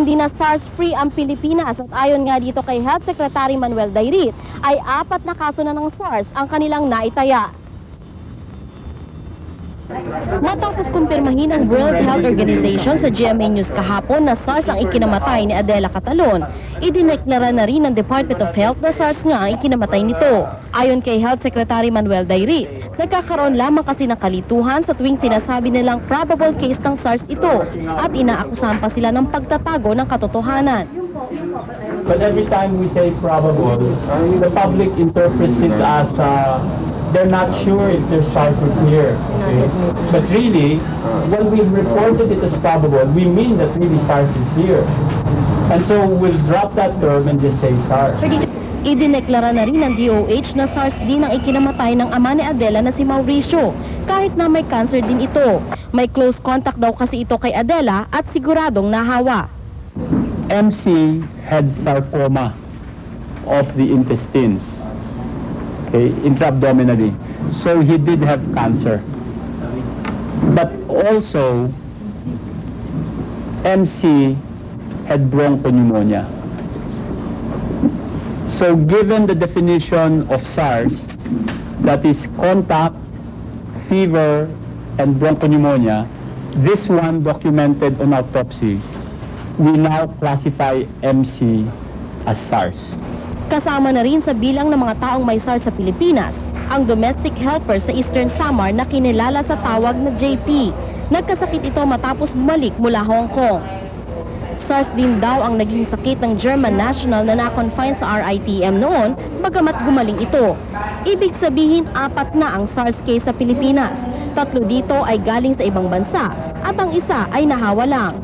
hindi na SARS-free ang Pilipinas at ayon nga dito kay Health Secretary Manuel Dairit, ay 4 na kaso na ng SARS ang kanilang naitaya. Matapos kumpirmahin ng World Health Organization sa GMA News kahapon na SARS ang ikinamatay ni Adela Catalon, idineklara na rin ng Department of Health na SARS nga ang ikinamatay nito. Ayon kay Health Secretary Manuel Dairit, nagkakaroon lamang kasi ng kalituhan sa tuwing sinasabi nilang probable case ng SARS ito at inaakusahan pa sila ng pagtatago ng katotohanan. But every time we say probable, the public interprets it as they're not sure if their SARS is here. Okay? But really, when we reported it as probable, we mean that really SARS is here. And so we'll drop that term and just say SARS. Idineklara na rin ng DOH na SARS din ang ikinamatay ng ama ni Adela na si Mauricio, kahit na may cancer din ito. May close contact daw kasi ito kay Adela at siguradong nahawa. MC had sarcoma of the intestines. Okay, intra-abdominally. So he did have cancer. But also, MC had bronchopneumonia. So given the definition of SARS, that is contact, fever, and bronchopneumonia, this one documented on autopsy, we now classify MC as SARS. Kasama na rin sa bilang ng mga taong may SARS sa Pilipinas, ang domestic helper sa Eastern Samar na kinilala sa tawag na JP. Nagkasakit ito matapos bumalik mula Hong Kong. SARS din daw ang naging sakit ng German national na na-confine sa RITM noon, bagamat gumaling ito. Ibig sabihin 4 na ang SARS case sa Pilipinas. 3 dito ay galing sa ibang bansa at ang isa ay nahawa lang.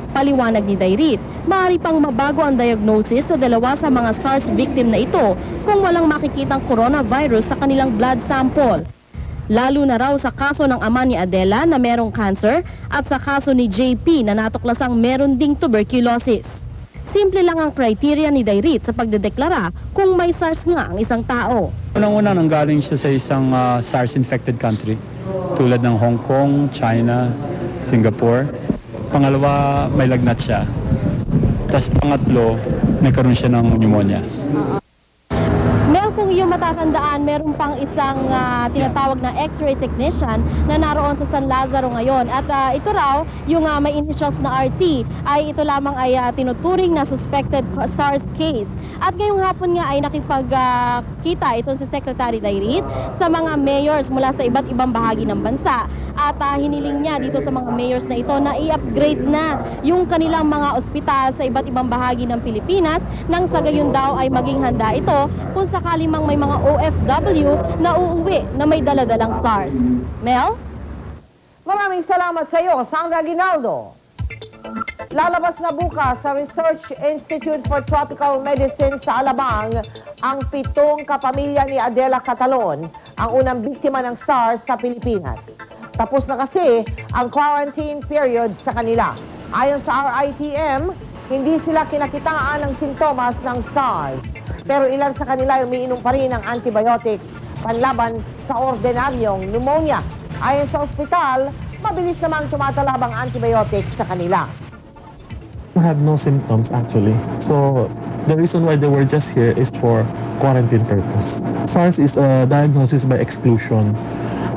Paliwanag ni Dairit, maaari pang mabago ang diagnosis sa 2 sa mga SARS victim na ito kung walang makikitang coronavirus sa kanilang blood sample. Lalo na raw sa kaso ng ama ni Adela na merong cancer at sa kaso ni JP na natuklasang meron ding tuberculosis. Simple lang ang criteria ni Dairit sa pagdedeklara kung may SARS nga ang isang tao. Unang-una nanggaling siya sa isang SARS-infected country tulad ng Hong Kong, China, Singapore. Pangalawa, may lagnat siya. Tapos pangatlo, nagkaroon siya ng pneumonia. Mel, kung iyong matatandaan, meron pang isang tinatawag na X-ray technician na naroon sa San Lazaro ngayon. At ito raw, yung may initials na RT, ay ito lamang ay tinuturing na suspected SARS case. At ngayong hapon nga ay nakipagkita ito si Secretary Dairit sa mga mayors mula sa iba't ibang bahagi ng bansa. At hiniling niya dito sa mga mayors na ito na i-upgrade na yung kanilang mga ospital sa iba't ibang bahagi ng Pilipinas nang sa gayon daw ay maging handa ito kung sakali mang may mga OFW na uuwi na may daladalang SARS. Mel? Maraming salamat sa iyo, Sandra Aguinaldo. Lalabas na bukas sa Research Institute for Tropical Medicine sa Alabang ang 7 kapamilya ni Adela Catalon, ang unang biktima ng SARS sa Pilipinas. Tapos na kasi ang quarantine period sa kanila. Ayon sa RITM, hindi sila kinakitaan ng sintomas ng SARS. Pero ilan sa kanila umiinom pa rin ng antibiotics panlaban sa ordinaryong pneumonia. Ayon sa ospital, mabilis namang tumatalab ang antibiotics sa kanila. Had no symptoms actually. So the reason why they were just here is for quarantine purpose. SARS is a diagnosis by exclusion.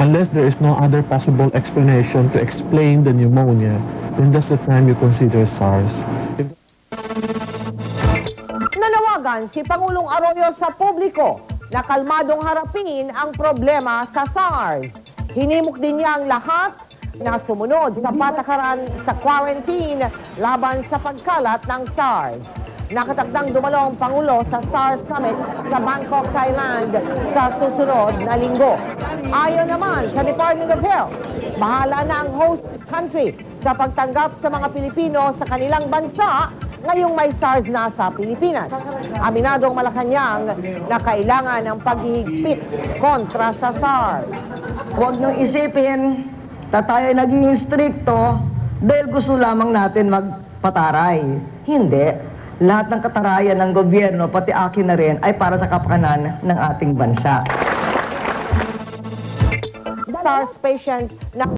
Unless there is no other possible explanation to explain the pneumonia, then that's the time you consider SARS. Nanawagan si Pangulong Arroyo sa publiko na kalmadong harapin ang problema sa SARS. Hinimok din niya ang lahat na sumunod sa patakaran sa quarantine laban sa pagkalat ng SARS. Nakatakdang dumalo ang Pangulo sa SARS Summit sa Bangkok, Thailand sa susunod na linggo. Ayon naman sa Department of Health, bahala na ang host country sa pagtanggap sa mga Pilipino sa kanilang bansa ngayong may SARS na sa Pilipinas. Aminadong Malacanang na kailangan ng paghihigpit kontra sa SARS. Huwag niyong isipin na tayo naging stricto dahil gusto lamang natin magpataray. Hindi. Lahat ng katarayan ng gobyerno, pati akin na rin, ay para sa kapakanan ng ating bansa. SARS patient na